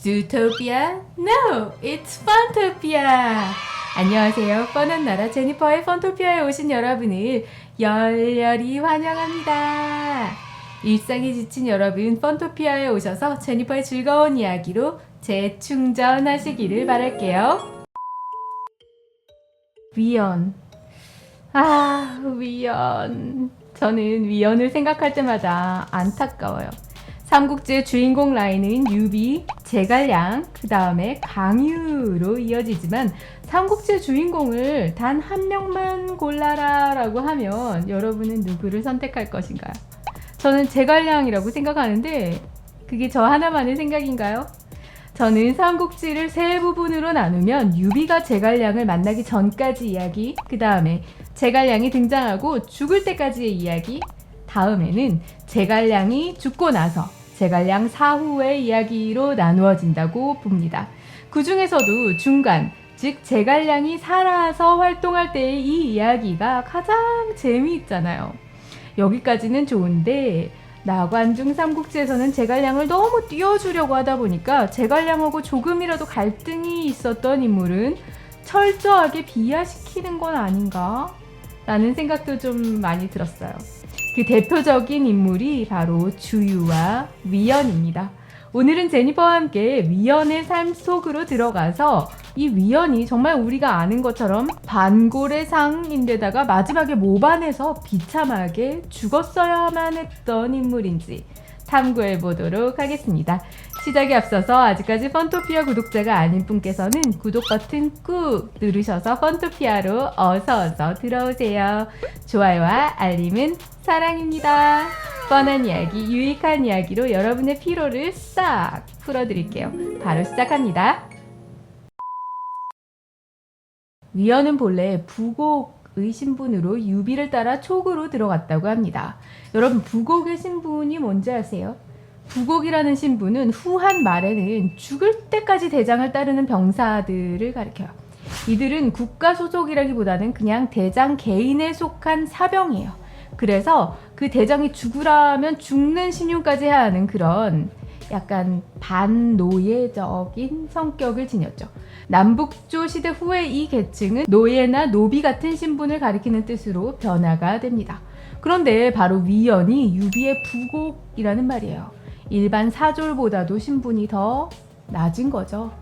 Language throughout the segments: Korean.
Zootopia? No, it's Funtopia. 안녕하세요. 뻔한 나라 제니퍼의 펀토피아에 오신 여러분을 열렬히 환영합니다. 일상에 지친 여러분, 펀토피아에 오셔서 제니퍼의 즐거운 이야기로 재충전하시기를 바랄게요. 위원. 위원. 저는 위원을 생각할 때마다 안타까워요. 삼국지의 주인공 라인은 유비, 제갈량, 그 다음에 강유로 이어지지만 삼국지의 주인공을 단 한 명만 골라라 라고 하면 여러분은 누구를 선택할 것인가요? 저는 제갈량이라고 생각하는데 그게 저 하나만의 생각인가요? 저는 삼국지를 세 부분으로 나누면 유비가 제갈량을 만나기 전까지 이야기, 그 다음에 제갈량이 등장하고 죽을 때까지의 이야기, 다음에는 제갈량이 죽고 나서 제갈량 사후의 이야기로 나누어진다고 봅니다. 그 중에서도 중간, 즉 제갈량이 살아서 활동할 때의 이 이야기가 가장 재미있잖아요. 여기까지는 좋은데 나관중 삼국지에서는 제갈량을 너무 띄워주려고 하다 보니까 제갈량하고 조금이라도 갈등이 있었던 인물은 철저하게 비하시키는 건 아닌가? 라는 생각도 좀 많이 들었어요. 그 대표적인 인물이 바로 주유와 위연입니다. 오늘은 제니퍼와 함께 위연의 삶 속으로 들어가서 이 위연이 정말 우리가 아는 것처럼 반골의 상인데다가 마지막에 모반에서 비참하게 죽었어야만 했던 인물인지 탐구해 보도록 하겠습니다. 시작에 앞서서 아직까지 펀토피아 구독자가 아닌 분께서는 구독 버튼 꾹 누르셔서 펀토피아로 어서 들어오세요. 좋아요와 알림은 사랑입니다. 뻔한 이야기, 유익한 이야기로 여러분의 피로를 싹 풀어드릴게요. 바로 시작합니다. 위연은 본래 부곡의 신분으로 유비를 따라 촉으로 들어갔다고 합니다. 여러분, 부곡의 신분이 뭔지 아세요? 부곡이라는 신분은 후한 말에는 죽을 때까지 대장을 따르는 병사들을 가리켜요. 이들은 국가 소속이라기보다는 그냥 대장 개인에 속한 사병이에요. 그래서 그 대장이 죽으라면 죽는 신용까지 해야 하는 그런 약간 반노예적인 성격을 지녔죠. 남북조 시대 후에 이 계층은 노예나 노비 같은 신분을 가리키는 뜻으로 변화가 됩니다. 그런데 바로 위연이 유비의 부곡이라는 말이에요. 일반 사졸보다도 신분이 더 낮은 거죠.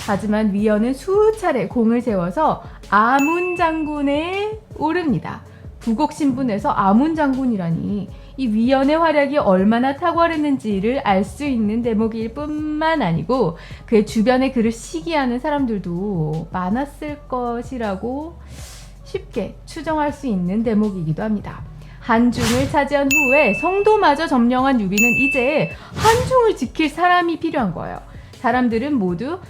하지만 위연은 수차례 공을 세워서 아문장군에 오릅니다. 부곡 신분에서 아문장군이라니 이 위연의 활약이 얼마나 탁월했는지를 알 수 있는 대목일 뿐만 아니고 그의 주변에 그를 시기하는 사람들도 많았을 것이라고 쉽게 추정할 수 있는 대목이기도 합니다. 한중을 차지한 후에 성도마저 점령한 유비는 이제 한중을 지킬 사람이 필요한 거예요. 사람들은 모두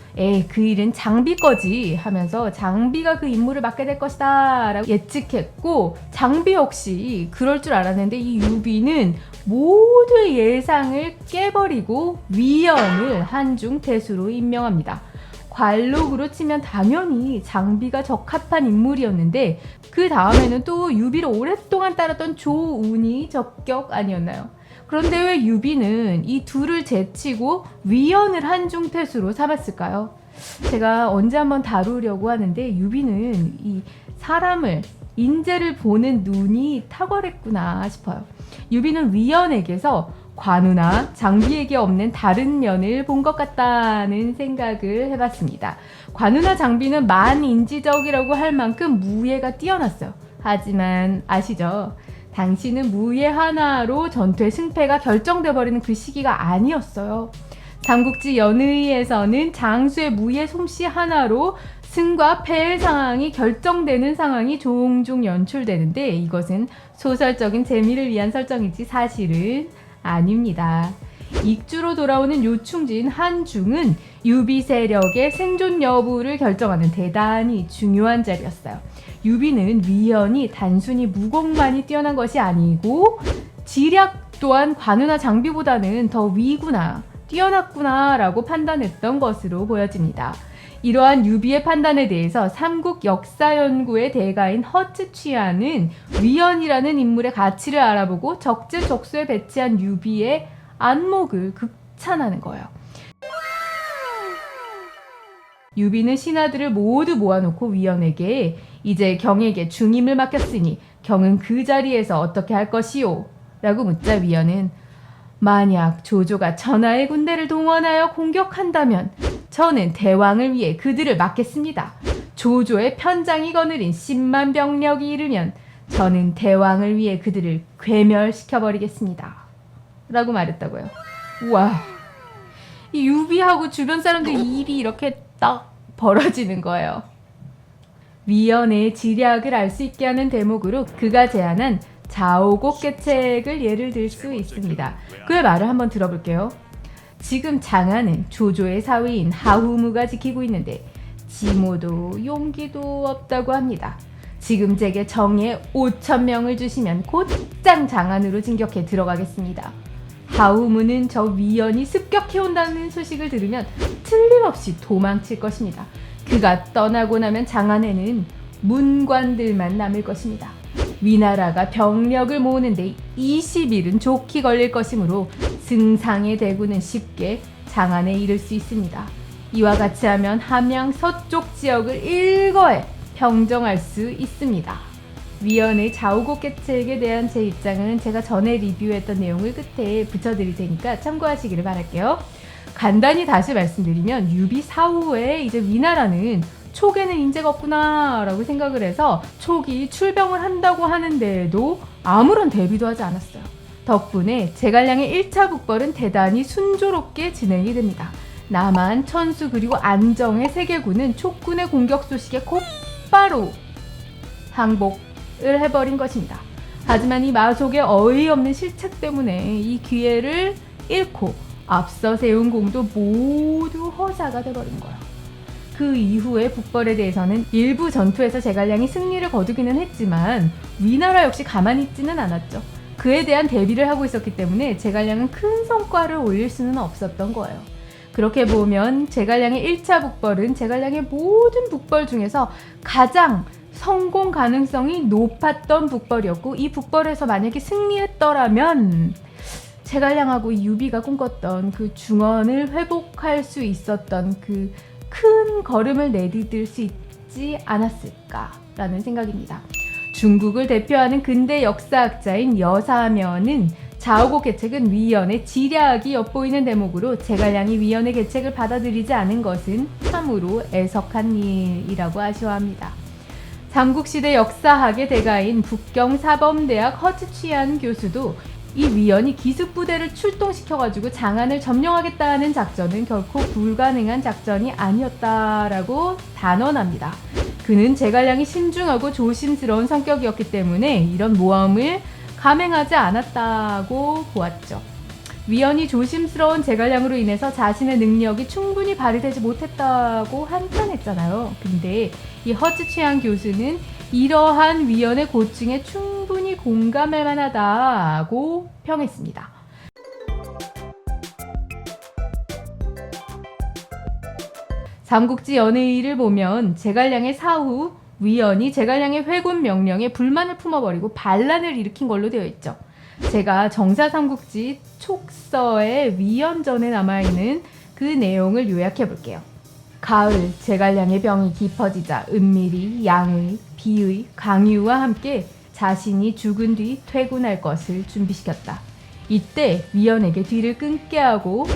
그 일은 장비 거지 하면서 장비가 그 임무를 맡게 될 것이다 라고 예측했고, 장비 역시 그럴 줄 알았는데 이 유비는 모두의 예상을 깨버리고 위연을 한중 태수로 임명합니다. 관록으로 치면 당연히 장비가 적합한 인물이었는데 그 다음에는 또 유비를 오랫동안 따랐던 조운이 적격 아니었나요? 그런데 왜 유비는 이 둘을 제치고 위연을 한중태수로 삼았을까요? 제가 언제 한번 다루려고 하는데 유비는 이 사람을, 인재를 보는 눈이 탁월했구나 싶어요. 유비는 위연에게서 관우나 장비에게 없는 다른 면을 본 것 같다는 생각을 해봤습니다. 관우나 장비는 만인지적이라고 할 만큼 무예가 뛰어났어요. 하지만 아시죠? 당시는 무예 하나로 전투의 승패가 결정돼버리는 그 시기가 아니었어요. 삼국지 연의에서는 장수의 무예 솜씨 하나로 승과 패의 상황이 결정되는 상황이 종종 연출되는데 이것은 소설적인 재미를 위한 설정이지 사실은 아닙니다. 익주로 돌아오는 요충지인 한중은 유비 세력의 생존 여부를 결정하는 대단히 중요한 자리였어요. 유비는 위연이 단순히 무공만이 뛰어난 것이 아니고 지략 또한 관우나 장비보다는 더 위구나, 뛰어났구나 라고 판단했던 것으로 보여집니다. 이러한 유비의 판단에 대해서 삼국 역사연구의 대가인 허츠취아는 위연이라는 인물의 가치를 알아보고 적재적소에 배치한 유비의 안목을 극찬하는 거예요. 유비는 신하들을 모두 모아놓고 위원에게 이제 경에게 중임을 맡겼으니 경은 그 자리에서 어떻게 할 것이오? 라고 묻자 위원은 만약 조조가 천하의 군대를 동원하여 공격한다면 저는 대왕을 위해 그들을 막겠습니다. 조조의 편장이 거느린 10만 병력이 이르면 저는 대왕을 위해 그들을 괴멸시켜버리겠습니다. 라고 말했다고요. 우와, 이 유비하고 주변 사람들 일이 이렇게 딱 벌어지는 거예요. 위원의 지략을 알 수 있게 하는 대목으로 그가 제안한 자오곡계책을 예를 들 수 있습니다. 그의 말을 한번 들어볼게요. 지금 장안은 조조의 사위인 하후무가 지키고 있는데 지모도 용기도 없다고 합니다. 지금 제게 정예 5,000명을 주시면 곧장 장안으로 진격해 들어가겠습니다. 하우무는 저 위원이 습격해온다는 소식을 들으면 틀림없이 도망칠 것입니다. 그가 떠나고 나면 장안에는 문관들만 남을 것입니다. 위나라가 병력을 모으는데 20일은 좋게 걸릴 것이므로 승상의 대군은 쉽게 장안에 이를 수 있습니다. 이와 같이 하면 함양 서쪽 지역을 일거에 평정할 수 있습니다. 위원의 좌우곡계책에 대한 제 입장은 제가 전에 리뷰했던 내용을 끝에 붙여드릴 테니까 참고하시기를 바랄게요. 간단히 다시 말씀드리면 유비 사후에 이제 위나라는 촉에는 인재가 없구나 라고 생각을 해서 촉이 출병을 한다고 하는데도 아무런 대비도 하지 않았어요. 덕분에 제갈량의 1차 북벌은 대단히 순조롭게 진행이 됩니다. 남한, 천수 그리고 안정의 세 개군은 촉군의 공격 소식에 곧바로 항복을 해버린 것입니다. 하지만 이 마속의 어이없는 실책 때문에 이 기회를 잃고 앞서 세운 공도 모두 허사가 돼버린 거예요. 그 이후의 북벌에 대해서는 일부 전투에서 제갈량이 승리를 거두기는 했지만 위나라 역시 가만히 있지는 않았죠. 그에 대한 대비를 하고 있었기 때문에 제갈량은 큰 성과를 올릴 수는 없었던 거예요. 그렇게 보면 제갈량의 1차 북벌은 제갈량의 모든 북벌 중에서 가장 성공 가능성이 높았던 북벌이었고, 이 북벌에서 만약에 승리했더라면 제갈량하고 유비가 꿈꿨던 그 중원을 회복할 수 있었던 그 큰 걸음을 내디딜 수 있지 않았을까라는 생각입니다. 중국을 대표하는 근대 역사학자인 여사면은 자오곡 계책은 위연의 지략이 엿보이는 대목으로 제갈량이 위연의 계책을 받아들이지 않은 것은 참으로 애석한 일이라고 아쉬워합니다. 삼국시대 역사학의 대가인 북경사범대학 허츠취안 교수도 이 위연이 기습부대를 출동시켜가지고 장안을 점령하겠다는 작전은 결코 불가능한 작전이 아니었다라고 단언합니다. 그는 제갈량이 신중하고 조심스러운 성격이었기 때문에 이런 모험을 감행하지 않았다고 보았죠. 위연이 조심스러운 제갈량으로 인해서 자신의 능력이 충분히 발휘되지 못했다고 한탄했잖아요. 근데 이 허츠취안 교수는 이러한 위연의 고충에 충분히 공감할 만하다고 평했습니다. 삼국지 연의를 보면 제갈량의 사후 위연이 제갈량의 회군 명령에 불만을 품어버리고 반란을 일으킨 걸로 되어 있죠. 제가 정사삼국지 촉서의 위연전에 남아있는 그 내용을 요약해 볼게요. 가을 제갈량의 병이 깊어지자 은밀히 양의, 비의, 강유와 함께 자신이 죽은 뒤 퇴군할 것을 준비시켰다. 이때 위연에게 뒤를 끊게 하고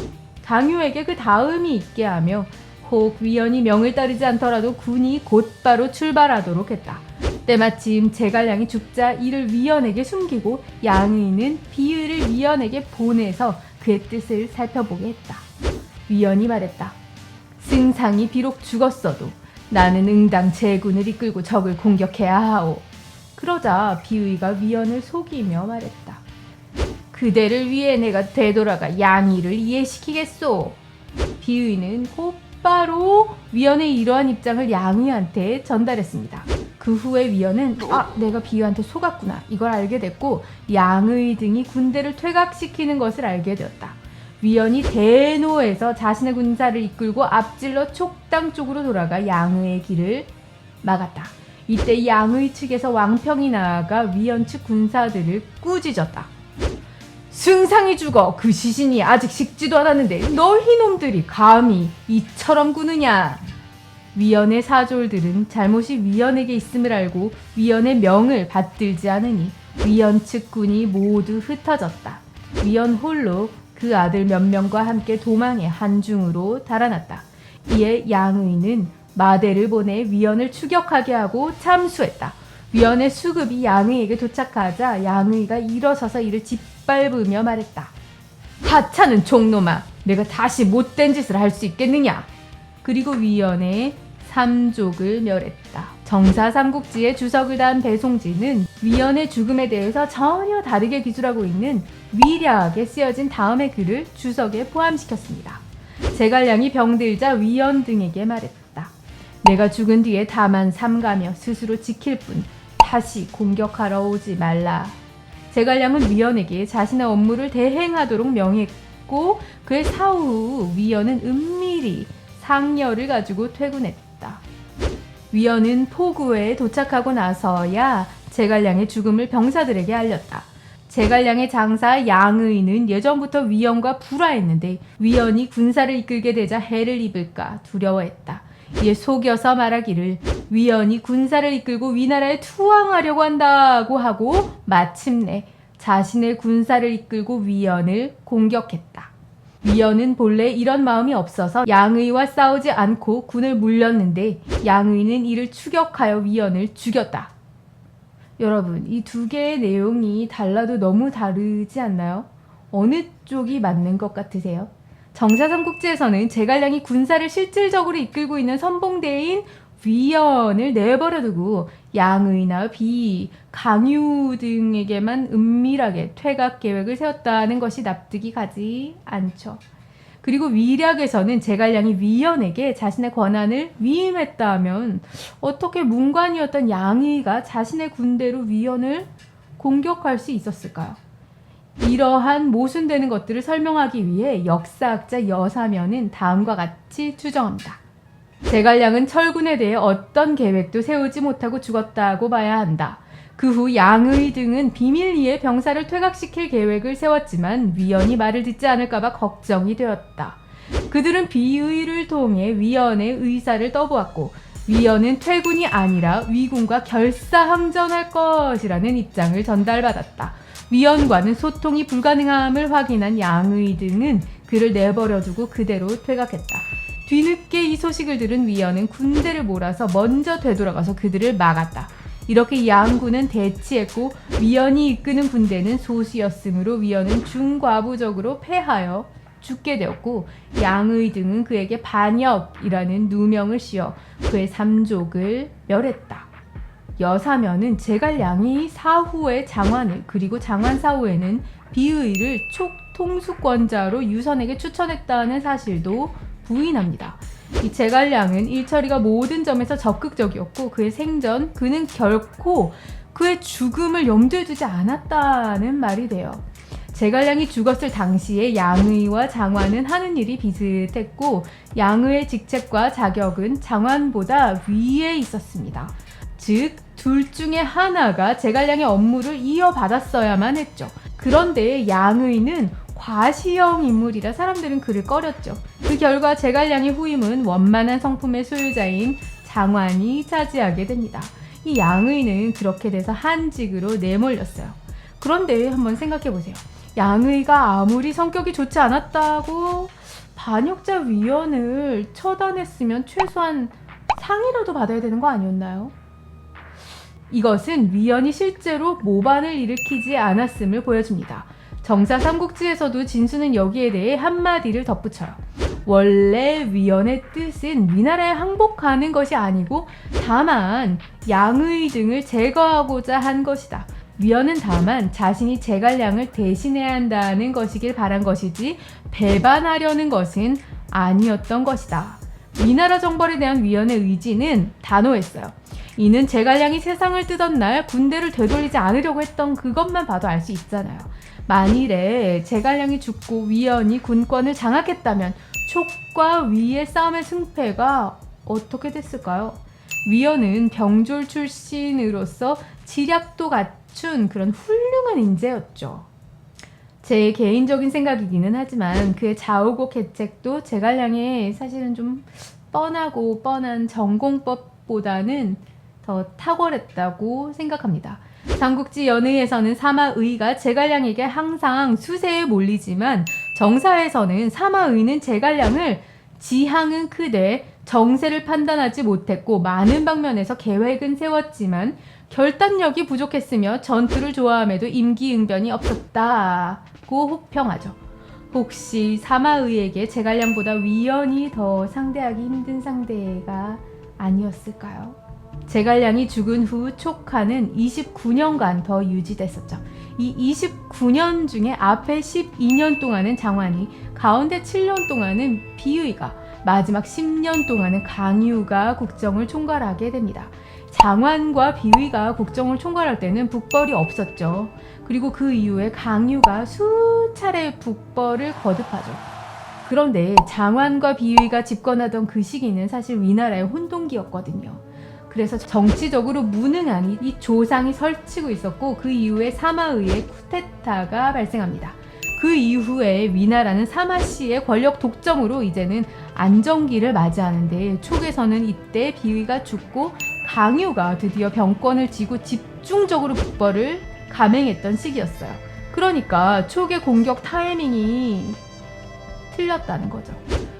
강유에게 그 다음이 있게 하며 혹 위연이 명을 따르지 않더라도 군이 곧바로 출발하도록 했다. 때마침 제갈량이 죽자 이를 위연에게 숨기고 양의는 비의를 위연에게 보내서 그의 뜻을 살펴보게 했다. 위연이 말했다. 승상이 비록 죽었어도 나는 응당 제군을 이끌고 적을 공격해야 하오. 그러자 비의가 위연을 속이며 말했다. 그대를 위해 내가 되돌아가 양의를 이해시키겠소. 비의는 곧바로 위연의 이러한 입장을 양의한테 전달했습니다. 그 후에 위연은 내가 비의한테 속았구나 이걸 알게 됐고 양의 등이 군대를 퇴각시키는 것을 알게 되었다. 위연이 대노해서 자신의 군사를 이끌고 앞질러 촉당 쪽으로 돌아가 양의의 길을 막았다. 이때 양의 측에서 왕평이 나아가 위연 측 군사들을 꾸짖었다. 승상이 죽어 그 시신이 아직 식지도 않았는데 너희 놈들이 감히 이처럼 구느냐. 위원의 사졸들은 잘못이 위원에게 있음을 알고 위원의 명을 받들지 않으니 위원 측 군이 모두 흩어졌다. 위원 홀로 그 아들 몇 명과 함께 도망해 한중으로 달아났다. 이에 양의는 마대를 보내 위원을 추격하게 하고 참수했다. 위원의 수급이 양의에게 도착하자 양의가 일어서서 이를 짓밟으며 말했다. 하찮은 종놈아, 내가 다시 못된 짓을 할 수 있겠느냐? 그리고 위원의 삼족을 멸했다. 정사 삼국지에 주석을 단 배송지는 위원의 죽음에 대해서 전혀 다르게 기술하고 있는 위략에 쓰여진 다음의 글을 주석에 포함시켰습니다. 제갈량이 병들자 위원 등에게 말했다. 내가 죽은 뒤에 다만 삼가며 스스로 지킬 뿐 다시 공격하러 오지 말라. 제갈량은 위원에게 자신의 업무를 대행하도록 명했고 그의 사후 위원은 은밀히 상여를 가지고 퇴군했다. 위원은 포구에 도착하고 나서야 제갈량의 죽음을 병사들에게 알렸다. 제갈량의 장사 양의는 예전부터 위원과 불화했는데 위원이 군사를 이끌게 되자 해를 입을까 두려워했다. 이에 속여서 말하기를 위원이 군사를 이끌고 위나라에 투항하려고 한다고 하고 마침내 자신의 군사를 이끌고 위원을 공격했다. 위원은 본래 이런 마음이 없어서 양의와 싸우지 않고 군을 물렸는데 양의는 이를 추격하여 위원을 죽였다. 여러분, 이 두 개의 내용이 달라도 너무 다르지 않나요? 어느 쪽이 맞는 것 같으세요? 정사삼국지에서는 제갈량이 군사를 실질적으로 이끌고 있는 선봉대인 위원을 내버려두고 양의나 비, 강유 등에게만 은밀하게 퇴각 계획을 세웠다는 것이 납득이 가지 않죠. 그리고 위략에서는 제갈량이 위원에게 자신의 권한을 위임했다 하면 어떻게 문관이었던 양의가 자신의 군대로 위원을 공격할 수 있었을까요? 이러한 모순되는 것들을 설명하기 위해 역사학자 여사면은 다음과 같이 추정합니다. 제갈량은 철군에 대해 어떤 계획도 세우지 못하고 죽었다고 봐야 한다. 그 후 양의 등은 비밀리에 병사를 퇴각시킬 계획을 세웠지만 위원이 말을 듣지 않을까봐 걱정이 되었다. 그들은 비의를 통해 위원의 의사를 떠보았고 위원은 퇴군이 아니라 위군과 결사항전할 것이라는 입장을 전달받았다. 위원과는 소통이 불가능함을 확인한 양의 등은 그를 내버려두고 그대로 퇴각했다. 뒤늦게 이 소식을 들은 위원은 군대를 몰아서 먼저 되돌아가서 그들을 막았다. 이렇게 양군은 대치했고 위원이 이끄는 군대는 소수였으므로 위원은 중과부적으로 패하여 죽게 되었고 양의 등은 그에게 반역이라는 누명을 씌워 그의 삼족을 멸했다. 여사면은 제갈량이 사후의 장환을 그리고 장환 사후에는 비의를 촉통수권자로 유선에게 추천했다는 사실도 부인합니다. 이 제갈량은 일처리가 모든 점에서 적극적이었고 그의 생전 그는 결코 그의 죽음을 염두에 두지 않았다는 말이 돼요. 제갈량이 죽었을 당시에 양의와 장환은 하는 일이 비슷했고 양의의 직책과 자격은 장환보다 위에 있었습니다. 즉, 둘 중에 하나가 제갈량의 업무를 이어받았어야만 했죠. 그런데 양의는 과시형 인물이라 사람들은 그를 꺼렸죠. 그 결과 제갈량의 후임은 원만한 성품의 소유자인 장환이 차지하게 됩니다. 이 양의는 그렇게 돼서 한직으로 내몰렸어요. 그런데 한번 생각해보세요. 양의가 아무리 성격이 좋지 않았다고 반역자 위원을 처단했으면 최소한 상이라도 받아야 되는 거 아니었나요? 이것은 위원이 실제로 모반을 일으키지 않았음을 보여줍니다. 정사 삼국지에서도 진수는 여기에 대해 한마디를 덧붙여요. 원래 위원의 뜻은 위나라에 항복하는 것이 아니고 다만 양의 등을 제거하고자 한 것이다. 위원은 다만 자신이 제갈량을 대신해야 한다는 것이길 바란 것이지 배반하려는 것은 아니었던 것이다. 위나라 정벌에 대한 위원의 의지는 단호했어요. 이는 제갈량이 세상을 뜨던 날 군대를 되돌리지 않으려고 했던 그것만 봐도 알 수 있잖아요. 만일에 제갈량이 죽고 위원이 군권을 장악했다면 촉과 위의 싸움의 승패가 어떻게 됐을까요? 위원은 병졸 출신으로서 지략도 갖춘 그런 훌륭한 인재였죠. 제 개인적인 생각이기는 하지만 그의 좌우고 계책도 제갈량의 사실은 좀 뻔하고 뻔한 전공법보다는 더 탁월했다고 생각합니다. 삼국지 연의에서는 사마의가 제갈량에게 항상 수세에 몰리지만 정사에서는 사마의는 제갈량을 지향은 크되 정세를 판단하지 못했고 많은 방면에서 계획은 세웠지만 결단력이 부족했으며 전투를 좋아함에도 임기응변이 없었다고 혹평하죠. 혹시 사마의에게 제갈량보다 위연이 더 상대하기 힘든 상대가 아니었을까요? 제갈량이 죽은 후 촉하는 29년간 더 유지됐었죠. 이 29년 중에 앞에 12년 동안은 장환이, 가운데 7년 동안은 비의가, 마지막 10년 동안은 강유가 국정을 총괄하게 됩니다. 장환과 비의가 국정을 총괄할 때는 북벌이 없었죠. 그리고 그 이후에 강유가 수차례 북벌을 거듭하죠. 그런데 장환과 비의가 집권하던 그 시기는 사실 위나라의 혼동기였거든요. 그래서 정치적으로 무능한 이 조상이 설치고 있었고 그 이후에 사마의의 쿠데타가 발생합니다. 그 이후에 위나라는 사마씨의 권력 독점으로 이제는 안정기를 맞이하는데 촉에서는 이때 비의가 죽고 강유가 드디어 병권을 쥐고 집중적으로 북벌을 감행했던 시기였어요. 그러니까 촉의 공격 타이밍이 틀렸다는 거죠.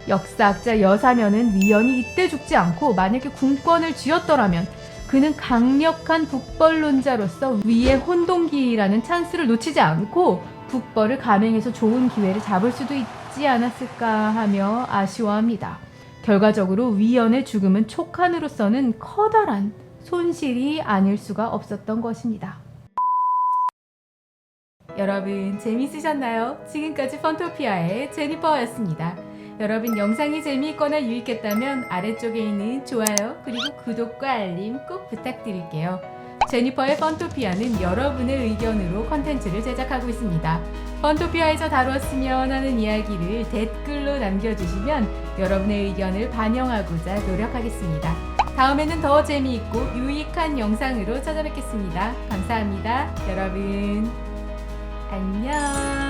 역사학자 여사면은 위연이 이때 죽지 않고 만약에 군권을 쥐었더라면 그는 강력한 북벌론자로서 위의 혼동기라는 찬스를 놓치지 않고 북벌을 감행해서 좋은 기회를 잡을 수도 있지 않았을까 하며 아쉬워합니다. 결과적으로 위연의 죽음은 촉한으로서는 커다란 손실이 아닐 수가 없었던 것입니다. 여러분 재미있으셨나요? 지금까지 펀토피아의 제니퍼였습니다. 여러분 영상이 재미있거나 유익했다면 아래쪽에 있는 좋아요 그리고 구독과 알림 꼭 부탁드릴게요. 제니퍼의 펀토피아는 여러분의 의견으로 컨텐츠를 제작하고 있습니다. 펀토피아에서 다루었으면 하는 이야기를 댓글로 남겨주시면 여러분의 의견을 반영하고자 노력하겠습니다. 다음에는 더 재미있고 유익한 영상으로 찾아뵙겠습니다. 감사합니다. 여러분 안녕.